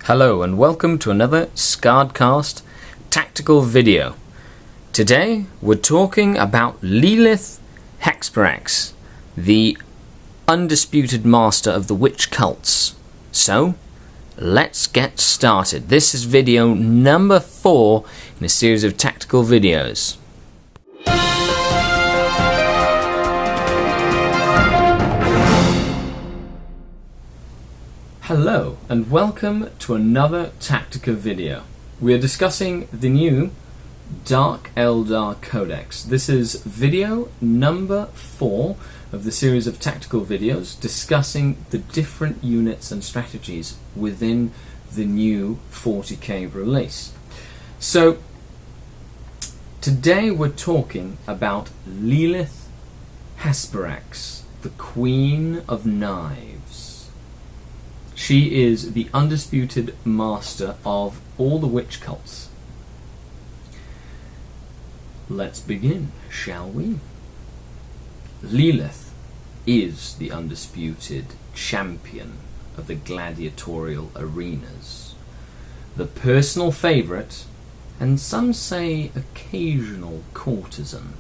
Hello and welcome to another SkaredCast tactical video. Today we're talking about Lelith Hexperax, the undisputed master of the witch cults. So, let's get started. This is video number 4 in a series of tactical videos. Hello and welcome to another Tactica video. We are discussing the new Dark Eldar Codex. This is video number 4 of the series of tactical videos discussing the different units and strategies within the new 40k release. So today we're talking about Lelith Hexperax, the Queen of Knives. She is the undisputed master of all the witch cults. Let's begin, shall we? Lelith is the undisputed champion of the gladiatorial arenas, the personal favourite, and some say occasional courtesan,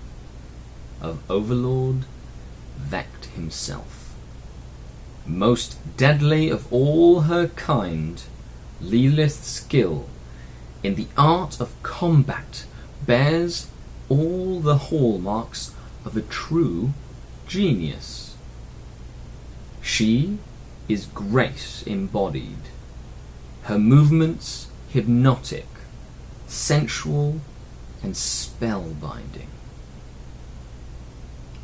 of Overlord Vect himself. Most deadly of all her kind, Lelith's skill in the art of combat bears all the hallmarks of a true genius. She is grace embodied, her movements hypnotic, sensual, and spellbinding.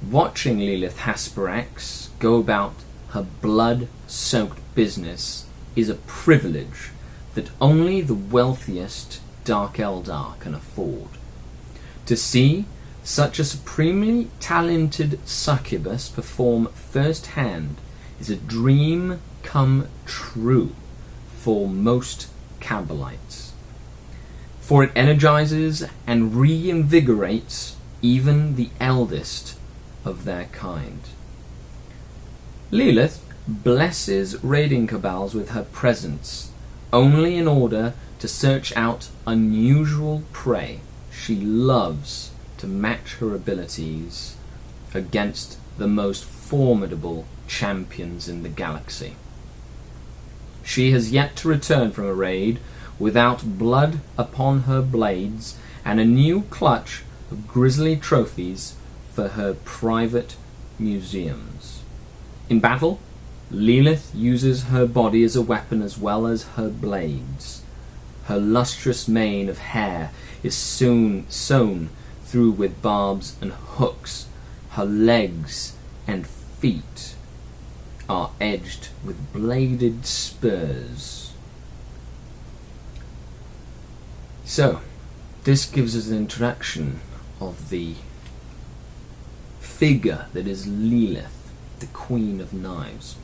Watching Lelith Hexperax go about her blood-soaked business is a privilege that only the wealthiest Dark Eldar can afford. To see such a supremely talented succubus perform firsthand is a dream come true for most Kabbalites, for it energizes and reinvigorates even the eldest of their kind. Lelith blesses raiding cabals with her presence, only in order to search out unusual prey. She loves to match her abilities against the most formidable champions in the galaxy. She has yet to return from a raid without blood upon her blades and a new clutch of grisly trophies for her private museums. In battle, Lelith uses her body as a weapon as well as her blades. Her lustrous mane of hair is soon sewn through with barbs and hooks. Her legs and feet are edged with bladed spurs. So, this gives us an introduction of the figure that is Lelith, the Queen of Knives.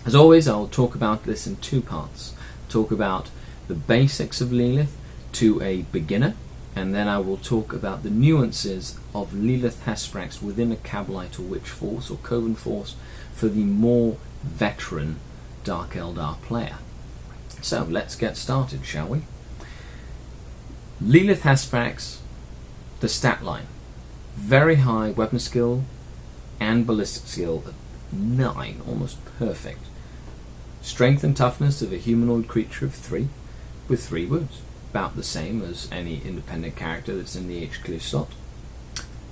As always, I'll talk about this in 2 parts. Talk about the basics of Lelith to a beginner, and then I will talk about the nuances of Lelith Hexperax within a Kabbalite or Witch Force or Coven Force for the more veteran Dark Eldar player. So let's get started, shall we? Lelith Hexperax, the stat line. Very high weapon skill and ballistic skill of 9, almost perfect. Strength and toughness of a humanoid creature of 3, with 3 wounds, about the same as any independent character that's in the HQ slot.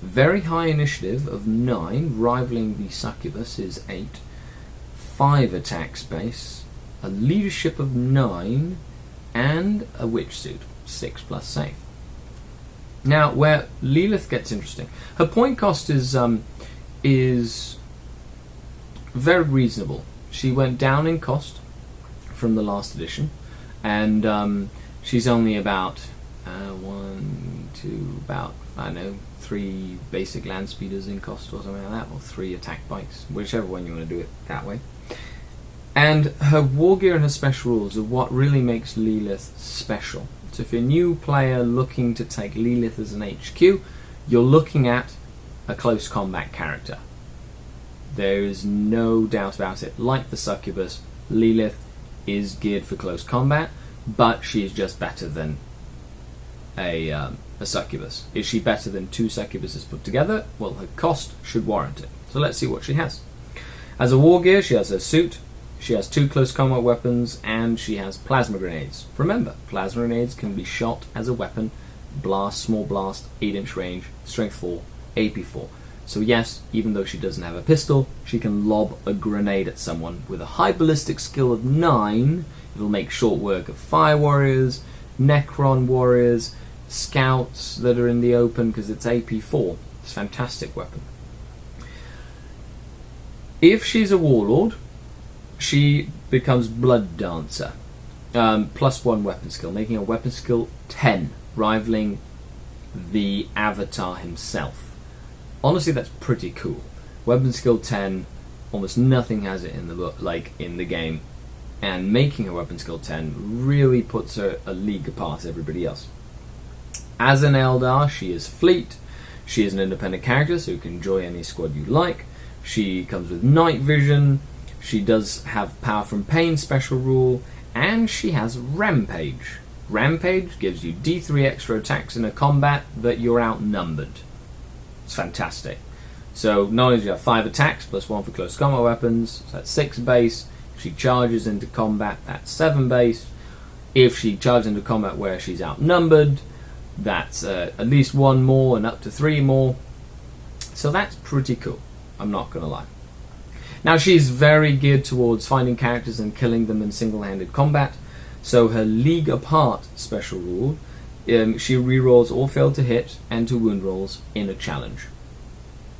Very high initiative of 9, rivaling the succubus is 8. 5 attack space, a leadership of 9, and a witch suit, 6 plus save. Now, where Lelith gets interesting, her point cost is very reasonable. She went down in cost from the last edition, and she's only about 3 basic land speeders in cost or something like that, or 3 attack bikes, whichever one you want to do it that way. And her war gear and her special rules are what really makes Lelith special. So if you're a new player looking to take Lelith as an HQ, you're looking at a close combat character. There is no doubt about it. Like the succubus, Lelith is geared for close combat, but she's just better than a succubus. Is she better than 2 succubuses put together? Well, her cost should warrant it. So let's see what she has. As a war gear, she has her suit, she has 2 close combat weapons, and she has plasma grenades. Remember, plasma grenades can be shot as a weapon, blast, small blast, 8-inch range, strength 4, AP 4. So yes, even though she doesn't have a pistol, she can lob a grenade at someone. With a high ballistic skill of 9, it'll make short work of fire warriors, Necron warriors, scouts that are in the open, because it's AP4. It's a fantastic weapon. If she's a warlord, she becomes blood dancer. +1 weapon skill, making a weapon skill 10, rivaling the Avatar himself. Honestly, that's pretty cool. Weapon skill 10, almost nothing has it in the book, like in the game, and making a weapon skill 10 really puts her a league apart everybody else. As an Eldar, she is fleet. She is an independent character, so you can enjoy any squad you like. She comes with night vision. She does have power from pain special rule, and she has rampage. Rampage gives you D3 extra attacks in a combat that you're outnumbered. It's fantastic. So not only do you have 5 attacks plus 1 for close combat weapons, so that's 6 base. If she charges into combat, that's 7 base. If she charges into combat where she's outnumbered, that's at least 1 more and up to 3 more. So that's pretty cool, I'm not going to lie. Now she's very geared towards finding characters and killing them in single-handed combat. So her League Apart special rule, she rerolls all failed to hit and to wound rolls in a challenge.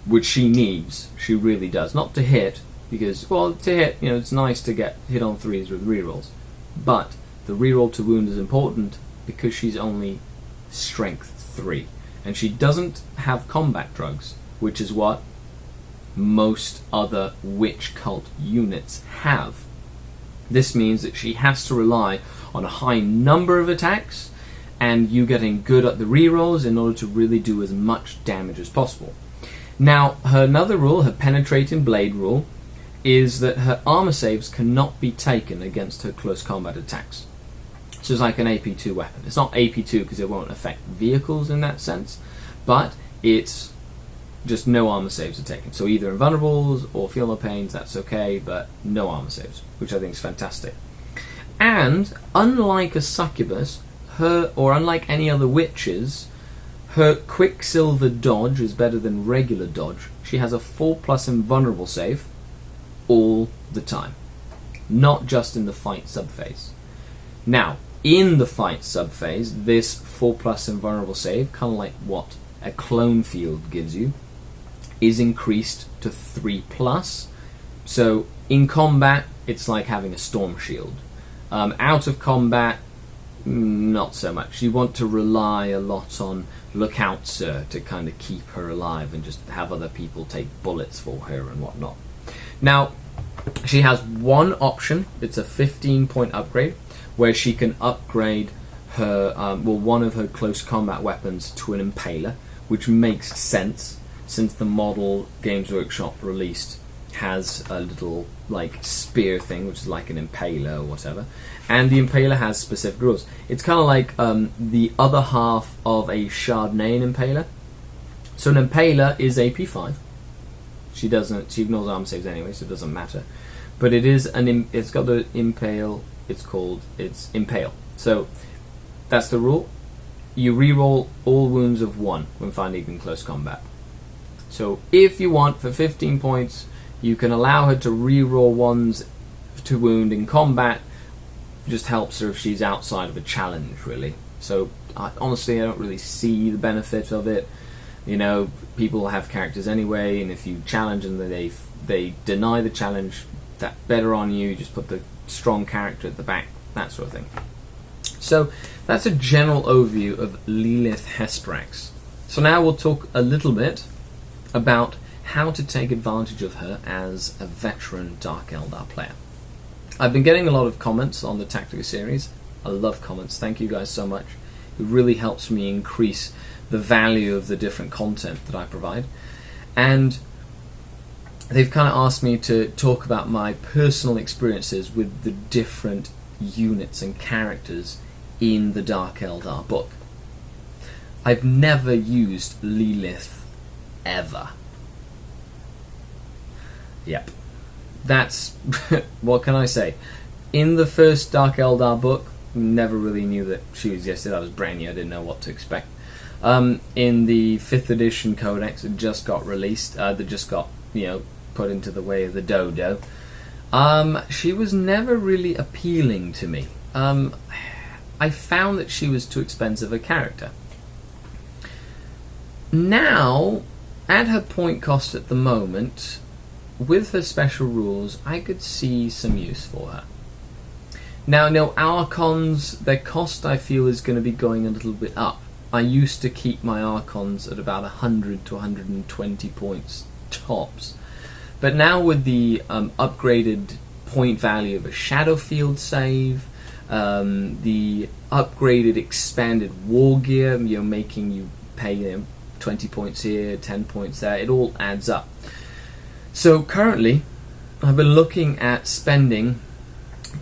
Which she needs, she really does. Not to hit, because, well, to hit, it's nice to get hit on 3s with rerolls. But the reroll to wound is important because she's only strength 3. And she doesn't have combat drugs, which is what most other witch cult units have. This means that she has to rely on a high number of attacks and you getting good at the rerolls in order to really do as much damage as possible. Now, her another rule, her penetrating blade rule, is that her armor saves cannot be taken against her close combat attacks. So it's like an AP2 weapon. It's not AP2 because it won't affect vehicles in that sense, but it's just no armor saves are taken. So either invulnerables or feel no pains, that's okay, but no armor saves, which I think is fantastic. And unlike a succubus, unlike any other witches, her Quicksilver dodge is better than regular dodge. She has a 4+ invulnerable save all the time, not just in the fight subphase. Now, in the fight subphase, this 4+ invulnerable save, kind of like what a clone field gives you, is increased to 3+. So in combat, it's like having a storm shield. Out of combat, not so much. You want to rely a lot on look out, sir, to kind of keep her alive and just have other people take bullets for her and whatnot. Now, she has one option. It's a 15-point upgrade where she can upgrade her one of her close combat weapons to an impaler, which makes sense since the model Games Workshop released has a little like spear thing, which is like an impaler or whatever, and the impaler has specific rules. It's kind of like the other half of a Chardonnay impaler. So an impaler is AP5. She ignores arm saves anyway, so it doesn't matter. But it is it's got the impale. It's impale. So that's the rule. You reroll all wounds of 1 when finding in close combat. So if you want, for 15 points, you can allow her to reroll 1s to wound in combat. Just helps her if she's outside of a challenge, really. So honestly, I don't really see the benefit of it. People have characters anyway, and if you challenge and they deny the challenge, that better on you. Just put the strong character at the back, that sort of thing. So that's a general overview of Lelith Hesprax. So now we'll talk a little bit about how to take advantage of her as a veteran Dark Eldar player. I've been getting a lot of comments on the Tactica series. I love comments. Thank you guys so much. It really helps me increase the value of the different content that I provide. And they've kind of asked me to talk about my personal experiences with the different units and characters in the Dark Eldar book. I've never used Lelith ever. Yep. That's what can I say? In the first Dark Eldar book, never really knew that she existed. I was brand new, I didn't know what to expect. In the 5th edition codex, it just got released, that just got, put into the way of the dodo. She was never really appealing to me. I found that she was too expensive a character. Now, at her point cost at the moment, with her special rules, I could see some use for her. Now, Archons, their cost I feel is going to be going a little bit up. I used to keep my Archons at about 100 to 120 points tops. But now with the upgraded point value of a Shadow Field save, the upgraded expanded war gear, making you pay 20 points here, 10 points there, it all adds up. So currently, I've been looking at spending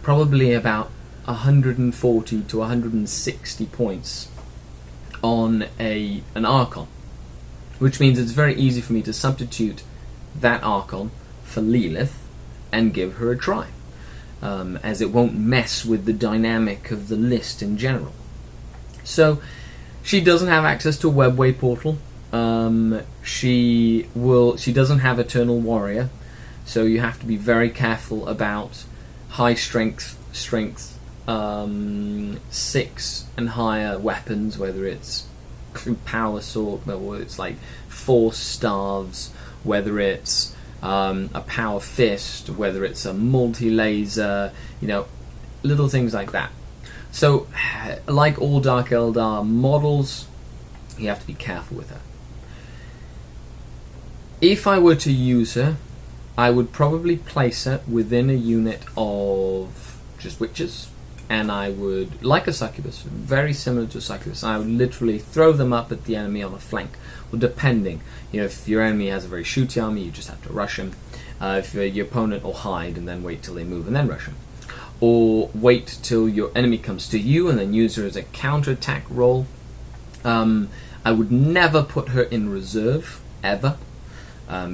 probably about 140 to 160 points on an Archon, which means it's very easy for me to substitute that Archon for Lelith and give her a try, as it won't mess with the dynamic of the list in general. So she doesn't have access to a webway portal. She doesn't have Eternal Warrior, so you have to be very careful about high strength 6 and higher weapons, whether it's power sword, whether it's like force staves, whether it's a power fist, whether it's a multi-laser, little things like that. So, like all Dark Eldar models, you have to be careful with her. If I were to use her, I would probably place her within a unit of just witches, and I would, like a succubus, very similar to a succubus, I would literally throw them up at the enemy on a flank, or depending, if your enemy has a very shooty army, you just have to rush him. If your opponent will hide and then wait till they move and then rush him. Or wait till your enemy comes to you and then use her as a counter-attack role. I would never put her in reserve, ever,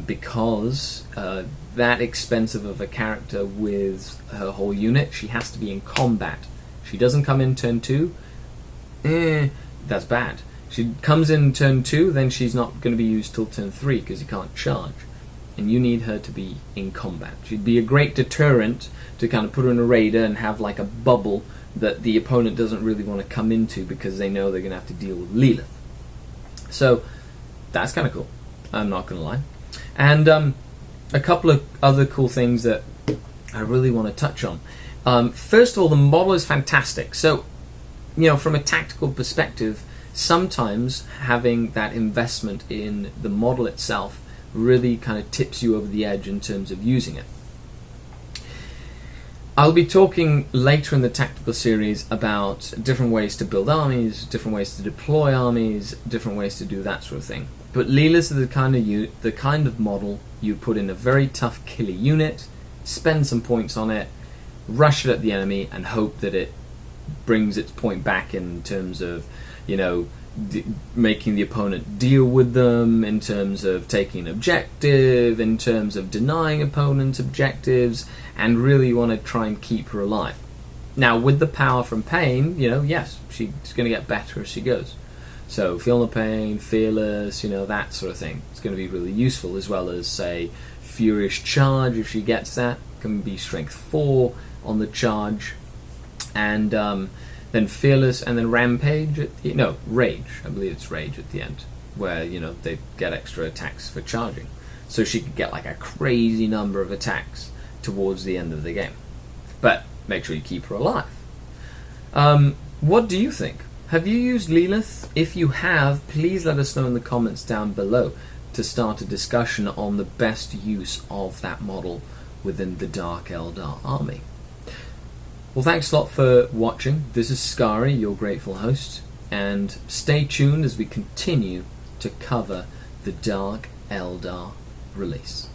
because that expensive of a character with her whole unit, she has to be in combat. She doesn't come in turn 2, that's bad. She comes in turn 2, then she's not going to be used till turn 3 because you can't charge. And you need her to be in combat. She'd be a great deterrent to kind of put her in a raider and have like a bubble that the opponent doesn't really want to come into because they know they're going to have to deal with Lelith. So that's kind of cool, I'm not going to lie. And a couple of other cool things that I really want to touch on. First of all, the model is fantastic. So, from a tactical perspective, sometimes having that investment in the model itself really kind of tips you over the edge in terms of using it. I'll be talking later in the tactical series about different ways to build armies, different ways to deploy armies, different ways to do that sort of thing. But Lelith is the kind of model you put in a very tough killer unit, spend some points on it, rush it at the enemy, and hope that it brings its point back in terms of, making the opponent deal with them, in terms of taking an objective, in terms of denying opponents' objectives, and really want to try and keep her alive. Now, with the power from pain, yes, she's going to get better as she goes. So, feel no pain, fearless, that sort of thing. It's going to be really useful, as well as, say, furious charge, if she gets that. Can be strength 4 on the charge. And then fearless, and then rampage rage. I believe it's rage at the end, where they get extra attacks for charging. So she could get like a crazy number of attacks towards the end of the game. But make sure you keep her alive. What do you think? Have you used Lelith? If you have, please let us know in the comments down below to start a discussion on the best use of that model within the Dark Eldar army. Well, thanks a lot for watching. This is Skari, your grateful host, and stay tuned as we continue to cover the Dark Eldar release.